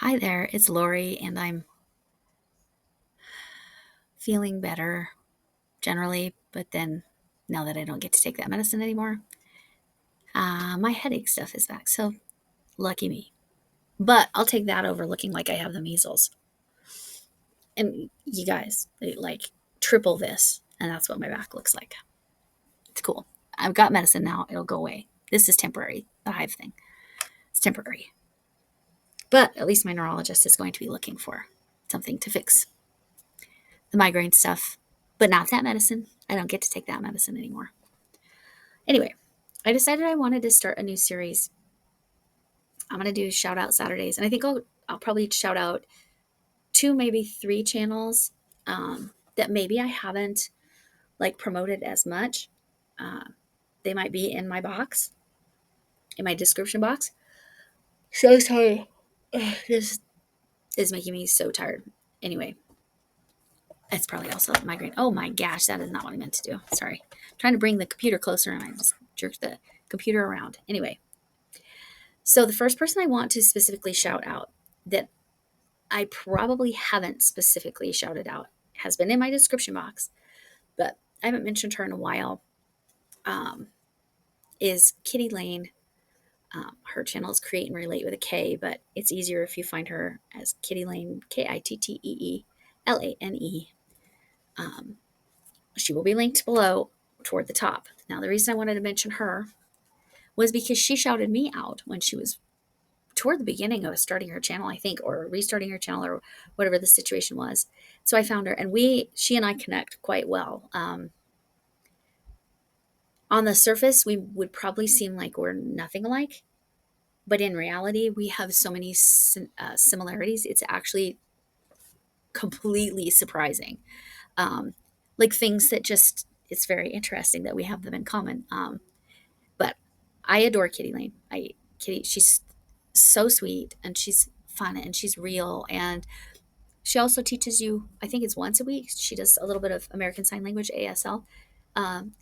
Hi there, it's Lori, and I'm feeling better generally, but then now that I don't get to take that medicine anymore, my headache stuff is back. So lucky me. But I'll take that over looking like I have the measles. And you guys, like triple this, and that's what my back looks like. It's cool. I've got medicine now, it'll go away. This is temporary, the hive thing. It's temporary. But at least my neurologist is going to be looking for something to fix the migraine stuff, but not that medicine. I don't get to take that medicine anymore. Anyway, I decided I wanted to start a new series. I'm going to do shout out Saturdays, and I think I'll probably shout out two, maybe three channels that maybe I haven't like promoted as much. Uh, they might be in my box, in my description box. So sorry. Ugh, this is making me so tired. Anyway, it's probably also migraine. Oh my gosh, that is not what I meant to do. Sorry. I'm trying to bring the computer closer and I just jerked the computer around. Anyway, so the first person I want to specifically shout out that I probably haven't specifically shouted out has been in my description box, but I haven't mentioned her in a while, um, is Kitty Lane. Her channel is Create and Relate with a K, but it's easier if you find her as Kitty Lane, KitteeLane. She will be linked below toward the top. Now, the reason I wanted to mention her was because she shouted me out when she was toward the beginning of starting her channel, I think, or restarting her channel or whatever the situation was. So I found her and she and I connect quite well. On the surface, we would probably seem like we're nothing alike, but in reality, we have so many similarities. It's actually completely surprising. Um, like things that just, it's very interesting that we have them in common. But I adore Kitty Lane. She's so sweet and she's fun and she's real. And she also teaches you, I think it's once a week. She does a little bit of American Sign Language, ASL,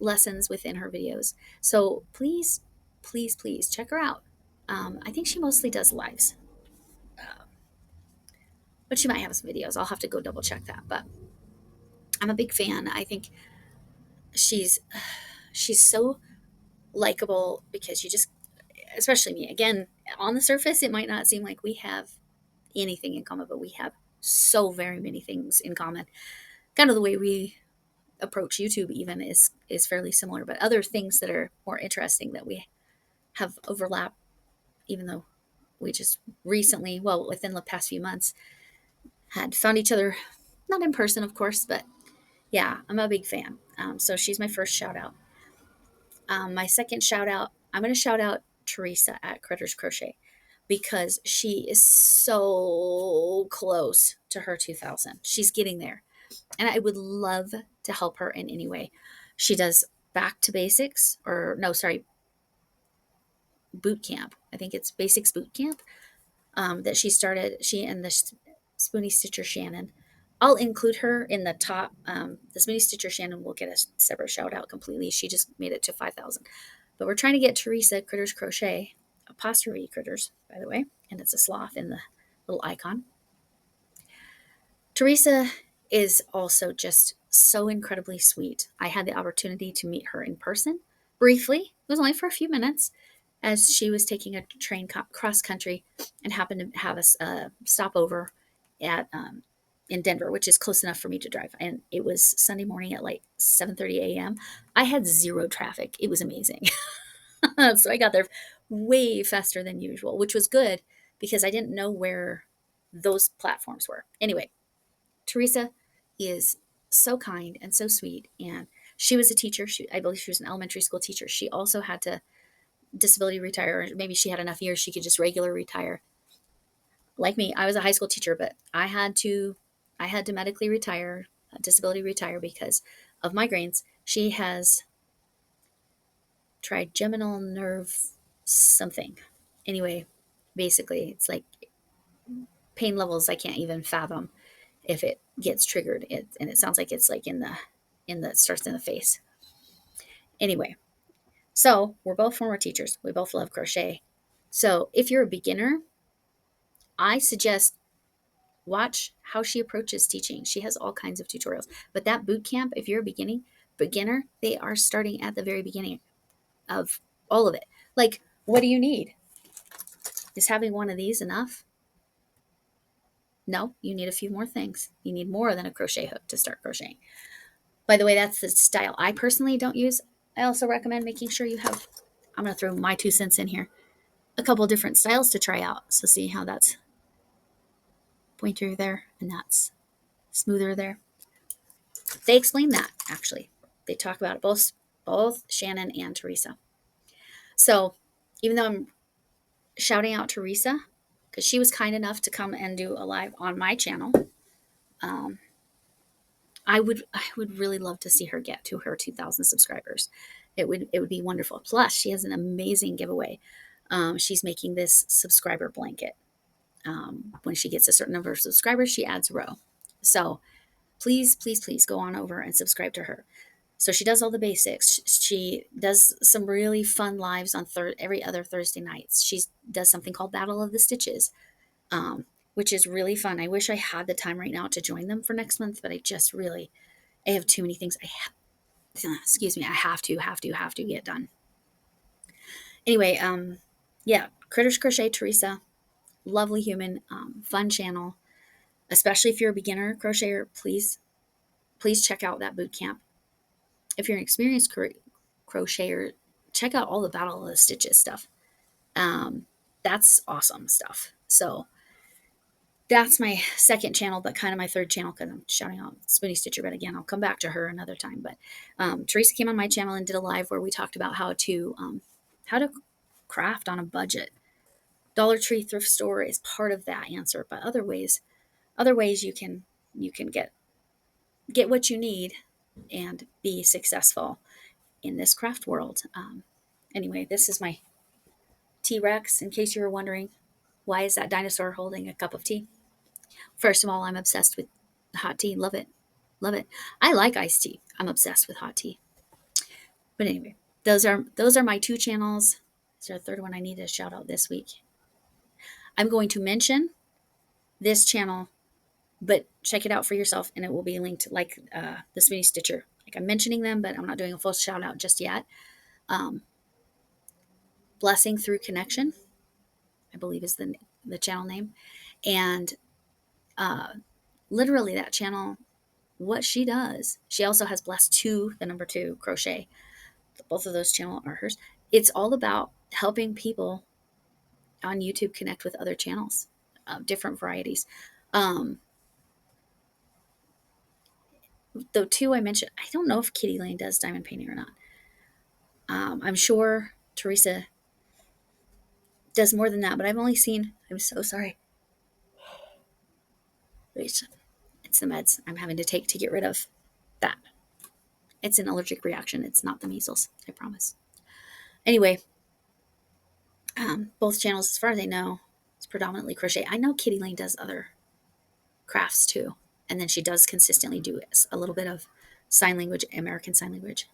lessons within her videos. So please, please, please check her out. I think she mostly does lives, uh, but she might have some videos. I'll have to go double check that. But I'm a big fan. I think she's she's so likable because you just, especially me, again, on the surface, it might not seem like we have anything in common, but we have so very many things in common. Kind of the way we approach YouTube even is fairly similar, but other things that are more interesting that we have overlap, even though we just recently, well, within the past few months, had found each other, not in person, of course, but yeah, I'm a big fan. So she's my first shout out. My second shout out, I'm going to shout out Teresa at Critters Crochet because she is so close to her 2000. She's getting there. And I would love to help her in any way. She does back to basics, or no, sorry, boot camp. I think it's basics boot camp that she started. She and the Spoony Stitcher Shannon. I'll include her in the top. The Spoony Stitcher Shannon will get a separate shout out completely. She just made it to 5,000. But we're trying to get Teresa Critters Crochet, apostrophe critters, by the way, and it's a sloth in the little icon. Teresa is also just so incredibly sweet. I had the opportunity to meet her in person briefly. It was only for a few minutes as she was taking a train cross country and happened to have us stopover at in Denver, which is close enough for me to drive. And it was Sunday morning at like 7:30 a.m. I had zero traffic. It was amazing. So I got there way faster than usual, which was good because I didn't know where those platforms were. Anyway, Teresa is so kind and so sweet. And she was a teacher. I believe she was an elementary school teacher. She also had to disability retire, or maybe she had enough years she could just regular retire. Like me, I was a high school teacher, but I had to medically retire, disability retire because of migraines. She has trigeminal nerve something. Anyway, basically, it's like pain levels I can't even fathom if it gets triggered. And it sounds like it's like in the starts in the face. Anyway, so we're both former teachers. We both love crochet. So if you're a beginner, I suggest watch how she approaches teaching. She has all kinds of tutorials. But that boot camp, if you're a beginner, they are starting at the very beginning of all of it. Like, what do you need? Is having one of these enough? No, you need a few more things. You need more than a crochet hook to start crocheting. By the way, that's the style I personally don't use. I also recommend making sure you have, I'm going to throw my 2 cents in here, a couple different styles to try out. So see how that's pointier there and that's smoother there. They explain that actually. They talk about it, both Shannon and Teresa. So even though I'm shouting out Teresa because she was kind enough to come and do a live on my channel, um, I would really love to see her get to her 2,000 subscribers. It would be wonderful. Plus, she has an amazing giveaway. She's making this subscriber blanket. When she gets a certain number of subscribers, she adds a row. So please, please, please go on over and subscribe to her. So she does all the basics. She does some really fun lives on every other Thursday nights. She does something called Battle of the Stitches, which is really fun. I wish I had the time right now to join them for next month, but I have too many things. Excuse me. I have to get done. Anyway, yeah, Critters Crochet Teresa, lovely human, fun channel. Especially if you're a beginner crocheter, please check out that boot camp. If you're an experienced crocheter, check out all the Battle of the Stitches stuff. That's awesome stuff. So that's my second channel, but kind of my third channel because I'm shouting out Spoony Stitcher. But again, I'll come back to her another time. But Teresa came on my channel and did a live where we talked about how to craft on a budget. Dollar Tree thrift store is part of that answer, but other ways you can get what you need and be successful in this craft world. Anyway, this is my T-Rex. In case you were wondering, why is that dinosaur holding a cup of tea? First of all, I'm obsessed with hot tea. Love it. Love it. I like iced tea. I'm obsessed with hot tea. But anyway, those are my 2 channels. Is there a third one I need to shout out this week? I'm going to mention this channel, but check it out for yourself and it will be linked like the Spoony Stitcher. Like I'm mentioning them, but I'm not doing a full shout out just yet. Blessing Through Connection, I believe is the channel name. And literally that channel, what she does, she also has Blessed to the number 2 crochet. Both of those channels are hers. It's all about helping people on YouTube connect with other channels of different varieties. The 2 I mentioned, I don't know if Kitty Lane does diamond painting or not. I'm sure Teresa does more than that, but I've only seen, I'm so sorry. Wait, it's the meds I'm having to take to get rid of that. It's an allergic reaction. It's not the measles, I promise. Anyway, both channels, as far as I know, it's predominantly crochet. I know Kitty Lane does other crafts too. And then she does consistently do a little bit of sign language, American Sign Language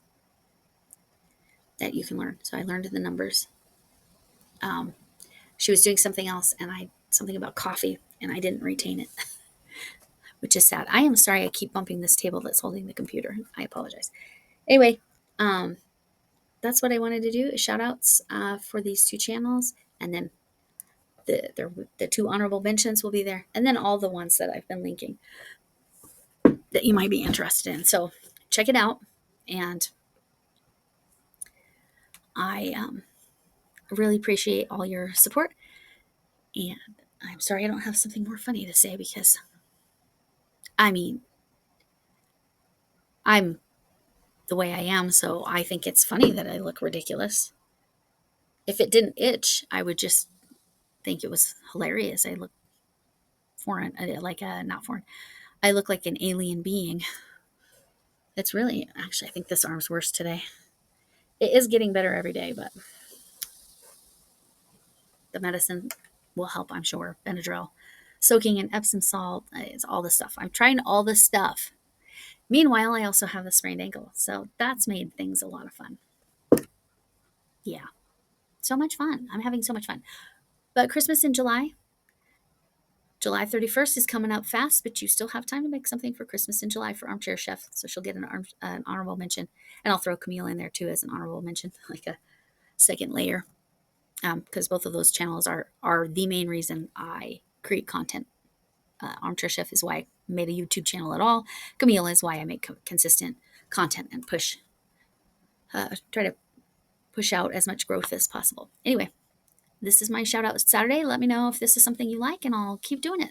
that you can learn. So I learned the numbers. She was doing something else and something about coffee and I didn't retain it, which is sad. I am sorry I keep bumping this table that's holding the computer. I apologize. Anyway, that's what I wanted to do. Shout outs for these 2 channels. And then the 2 honorable mentions will be there. And then all the ones that I've been linking that you might be interested in. So check it out. And I really appreciate all your support. And I'm sorry I don't have something more funny to say because, I mean, I'm the way I am, so I think it's funny that I look ridiculous. If it didn't itch, I would just think it was hilarious. I look foreign, not foreign. I look like an alien being. It's really, actually, I think this arm's worse today. It is getting better every day, but the medicine will help, I'm sure. Benadryl, soaking in Epsom salt, it's all the stuff. I'm trying all this stuff. Meanwhile, I also have a sprained ankle, so that's made things a lot of fun. Yeah, so much fun. I'm having so much fun. But Christmas in July, July 31st is coming up fast, but you still have time to make something for Christmas in July for Armchair Chef. So she'll get an honorable mention. And I'll throw Camille in there too as an honorable mention, like a second layer. Because both of those channels are the main reason I create content. Armchair Chef is why I made a YouTube channel at all. Camille is why I make consistent content and try to push out as much growth as possible. Anyway, this is my shout out Saturday. Let me know if this is something you like, and I'll keep doing it.